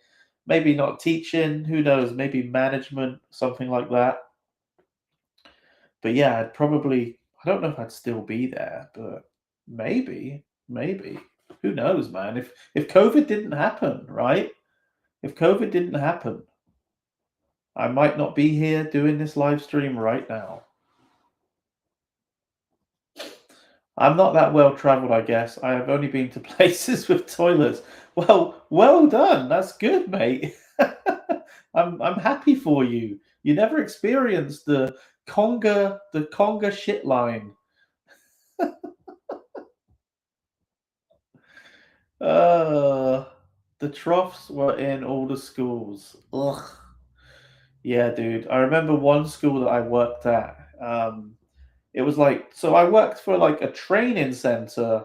Maybe not teaching, who knows, maybe management, something like that. But yeah, I don't know if I'd still be there, but maybe, maybe. Who knows, man? If COVID didn't happen, right? If COVID didn't happen, I might not be here doing this live stream right now. I'm not that well traveled, I guess. I have only been to places with toilets. Well done. That's good, mate. I'm happy for you. You never experienced the conga shit line. The troughs were in all the schools. Ugh. Yeah, dude. I remember one school that I worked at. It was like, so I worked for like a training center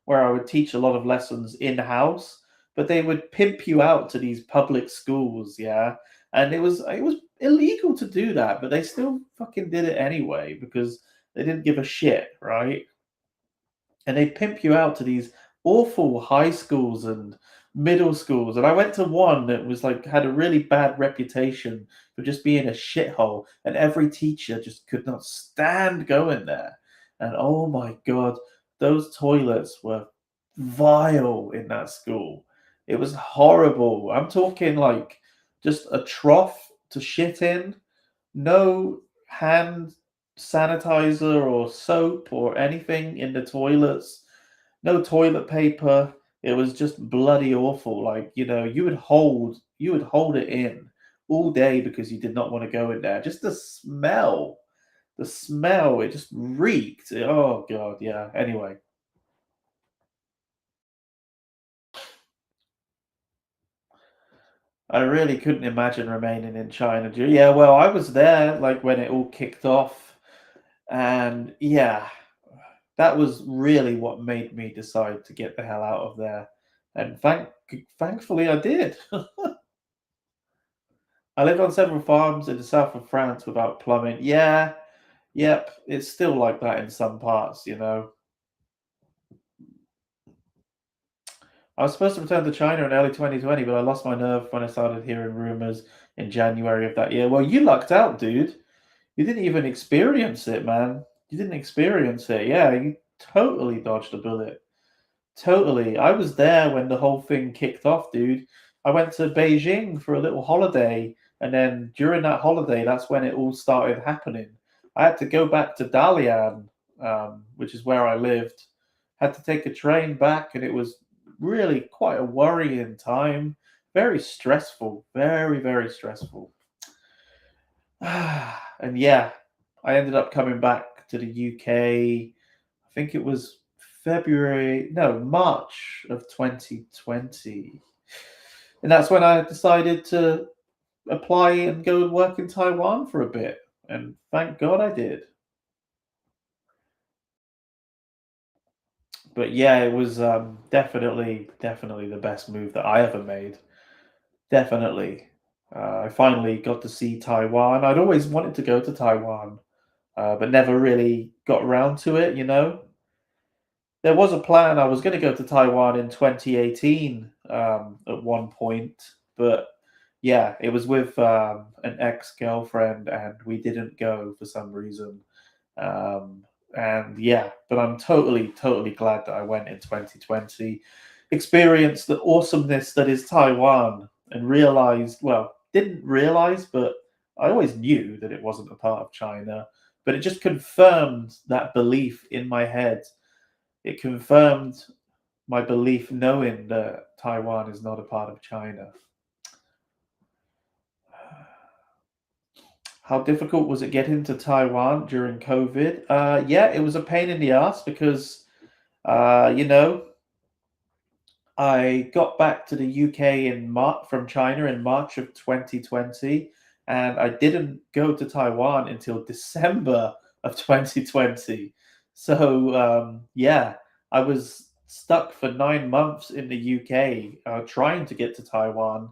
where I would teach a lot of lessons in-house, but they would pimp you out to these public schools, yeah. And it was illegal to do that, but they still fucking did it anyway because they didn't give a shit, right? And they pimp you out to these awful high schools and middle schools. And I went to one that was like had a really bad reputation for just being a shithole, and every teacher just could not stand going there. And oh my god, those toilets were vile in that school. It was horrible. I'm talking like just a trough to shit in, no hand sanitizer or soap or anything in the toilets, no toilet paper. It was just bloody awful. Like, you know, you would hold it in all day because you did not want to go in there. Just the smell, it just reeked. Oh god, yeah. Anyway. I really couldn't imagine remaining in China. Yeah, well, I was there like when it all kicked off. And yeah, that was really what made me decide to get the hell out of there. And thankfully I did. I lived on several farms in the south of France without plumbing. Yeah, yep, it's still like that in some parts, you know. I was supposed to return to China in early 2020, but I lost my nerve when I started hearing rumors in January of that year. Well, you lucked out, dude. You didn't even experience it, man. You didn't experience it. Yeah, you totally dodged a bullet. Totally. I was there when the whole thing kicked off, dude. I went to Beijing for a little holiday, and then during that holiday, that's when it all started happening. I had to go back to Dalian, which is where I lived. Had to take a train back, and it was really quite a worrying time. Very stressful. Very, very stressful. And yeah, I ended up coming back to the UK. I think it was March of 2020. And that's when I decided to apply and go and work in Taiwan for a bit. And thank God I did. But yeah, it was definitely the best move that I ever made. Definitely. I finally got to see Taiwan. I'd always wanted to go to Taiwan, but never really got around to it, you know. There was a plan. I was going to go to Taiwan in 2018, at one point, but yeah, it was with an ex-girlfriend, and we didn't go for some reason. And yeah, but I'm totally glad that I went in 2020, experienced the awesomeness that is Taiwan, and realized, well, didn't realize, but I always knew that it wasn't a part of China, but it just confirmed that belief in my head. It confirmed my belief knowing that Taiwan is not a part of China. How difficult was it getting to Taiwan during COVID? Yeah, it was a pain in the ass because, you know, I got back to the UK from China in March of 2020, and I didn't go to Taiwan until December of 2020. So yeah, I was stuck for 9 months in the UK trying to get to Taiwan.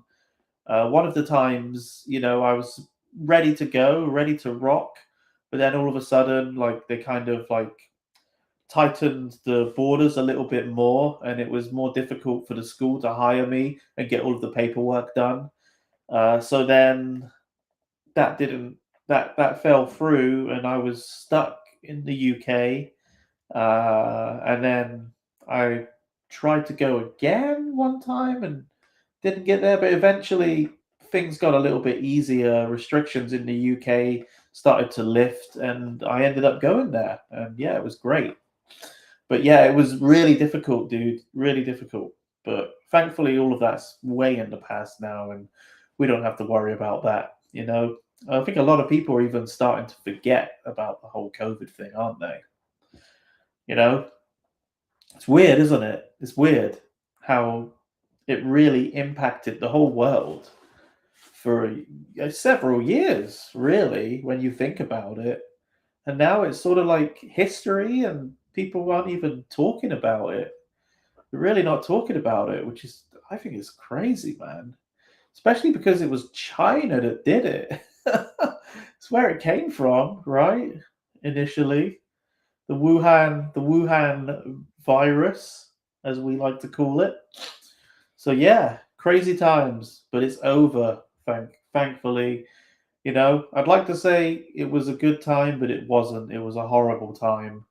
One of the times, I was ready to go, ready to rock, but then all of a sudden, like they kind of like tightened the borders a little bit more, and it was more difficult for the school to hire me and get all of the paperwork done. So then that didn't that fell through, and I was stuck in the UK. And then I tried to go again one time and didn't get there, but eventually things got a little bit easier. Restrictions in the UK started to lift, and I ended up going there. And yeah, it was great. But yeah, it was really difficult, dude. Really difficult. But thankfully, all of that's way in the past now, and we don't have to worry about that. I think a lot of people are even starting to forget about the whole COVID thing, aren't they? It's weird, isn't it? It's weird how it really impacted the whole world for several years, really, when you think about it. And now it's sort of like history, and people aren't even talking about it. They're really not talking about it, which is, I think, is crazy, man. Especially because it was China that did it. It's where it came from, right? Initially, the Wuhan virus, as we like to call it. So yeah, crazy times, but it's over. Thankfully, I'd like to say it was a good time, but it wasn't. It was a horrible time.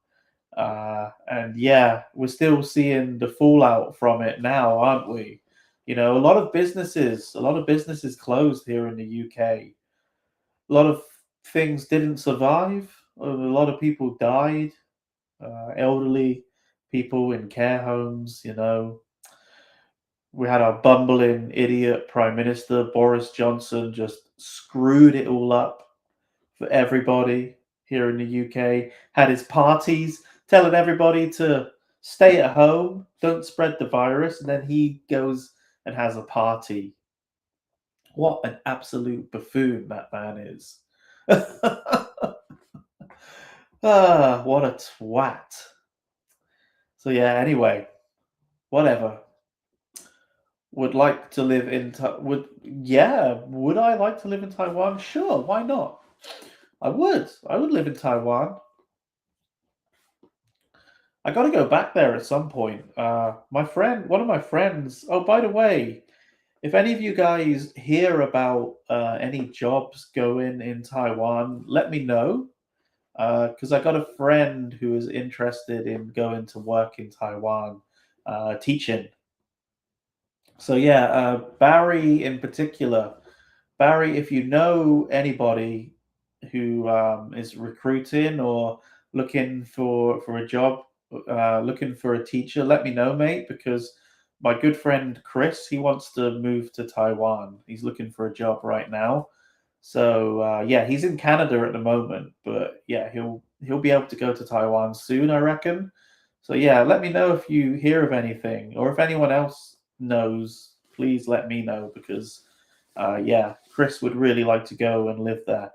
And yeah, we're still seeing the fallout from it now, aren't we? A lot of businesses closed here in the UK. A lot of things didn't survive. A lot of people died. Elderly people in care homes. We had our bumbling idiot Prime Minister Boris Johnson just screwed it all up for everybody here in the UK. Had his parties telling everybody to stay at home, don't spread the virus, and then he goes and has a party. What an absolute buffoon that man is. What a twat. So yeah, anyway, whatever. Would like to live in would I like to live in Taiwan? Sure, why not? I would live in Taiwan. I got to go back there at some point. One of my friends. Oh, by the way, if any of you guys hear about any jobs going in Taiwan, let me know. Because I got a friend who is interested in going to work in Taiwan, teaching. So yeah, Barry in particular. Barry, if you know anybody who is recruiting or looking for a job, looking for a teacher, let me know, mate, because my good friend Chris, he wants to move to Taiwan. He's looking for a job right now. So yeah, he's in Canada at the moment, but yeah, he'll be able to go to Taiwan soon, I reckon. So yeah, let me know if you hear of anything, or if anyone else knows, please let me know, because yeah, Chris would really like to go and live there.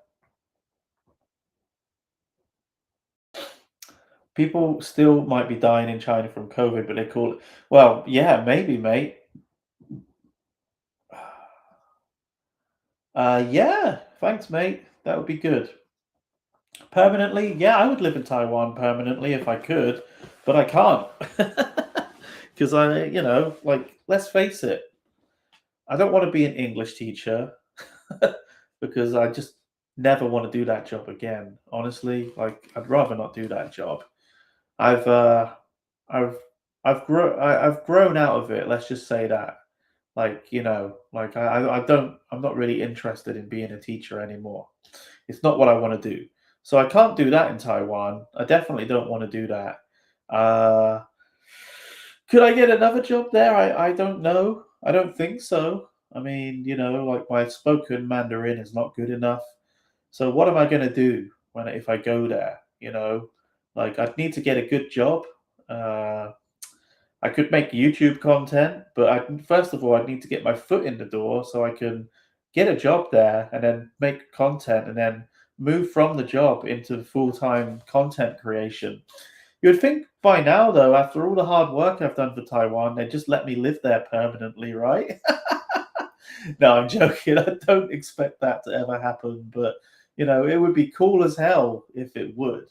People still might be dying in China from COVID, but they call it, well, yeah, maybe, mate. Yeah, thanks, mate. That would be good. Permanently, yeah, I would live in Taiwan permanently if I could, but I can't. Because let's face it, I don't want to be an English teacher because I just never want to do that job again. Honestly, I'd rather not do that job. I've grown out of it. Let's just say that. I'm not really interested in being a teacher anymore. It's not what I want to do. So I can't do that in Taiwan. I definitely don't want to do that. Could I get another job there? I don't know. I don't think so. I mean, my spoken Mandarin is not good enough. So what am I going to do if I go there? I'd need to get a good job. I could make YouTube content, but first of all, I'd need to get my foot in the door so I can get a job there and then make content and then move from the job into full-time content creation. You would think by now, though, after all the hard work I've done for Taiwan, they'd just let me live there permanently, right? No, I'm joking. I don't expect that to ever happen, but, it would be cool as hell if it would.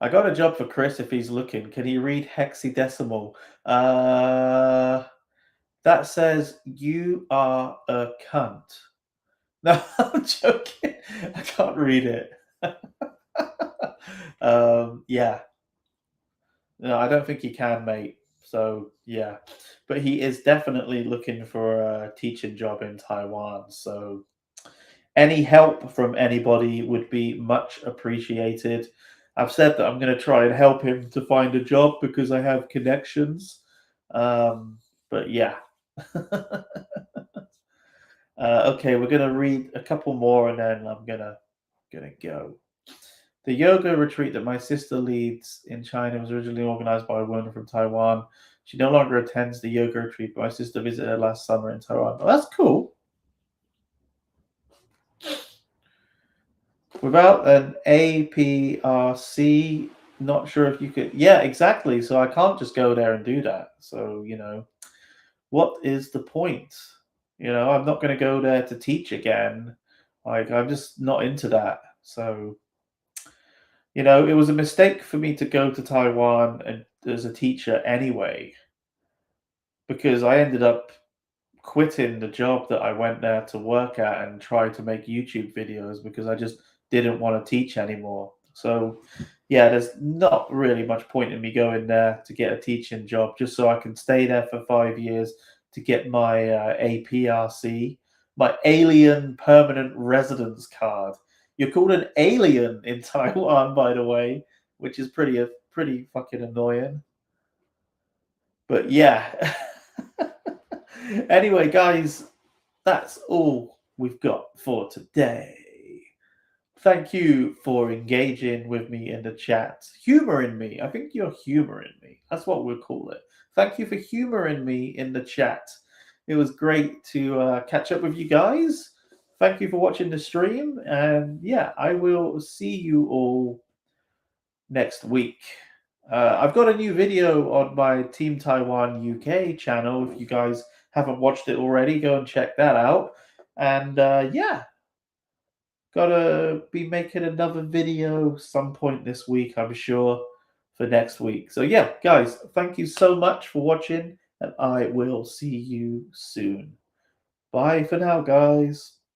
I got a job for Chris if he's looking. Can he read hexadecimal? That says you are a cunt. No, I'm joking. I can't read it. Yeah. No, I don't think he can, mate. So, yeah. But he is definitely looking for a teaching job in Taiwan. So, any help from anybody would be much appreciated. I've said that I'm going to try and help him to find a job because I have connections. But yeah. Okay, we're going to read a couple more and then I'm gonna go. The yoga retreat that my sister leads in China was originally organized by a woman from Taiwan. She no longer attends the yoga retreat, but my sister visited her last summer in Taiwan. Oh, that's cool. Without an APRC, not sure if you could. Yeah, exactly. So I can't just go there and do that. So, what is the point? I'm not going to go there to teach again. I'm just not into that. So, it was a mistake for me to go to Taiwan as a teacher anyway, because I ended up quitting the job that I went there to work at and try to make YouTube videos because I just didn't want to teach anymore. So, yeah, there's not really much point in me going there to get a teaching job just so I can stay there for 5 years to get my APRC, my Alien Permanent Residence Card. You're called an alien in Taiwan, by the way, which is pretty fucking annoying. But yeah. Anyway, guys, that's all we've got for today. Thank you for engaging with me in the chat. Humoring me. I think you're humoring me. That's what we'll call it. Thank you for humoring me in the chat. It was great to catch up with you guys. Thank you for watching the stream. And yeah, I will see you all next week. I've got a new video on my Team Taiwan UK channel. If you guys haven't watched it already, go and check that out. And yeah, gotta be making another video some point this week, I'm sure, for next week. So yeah, guys, thank you so much for watching, and I will see you soon. Bye for now, guys.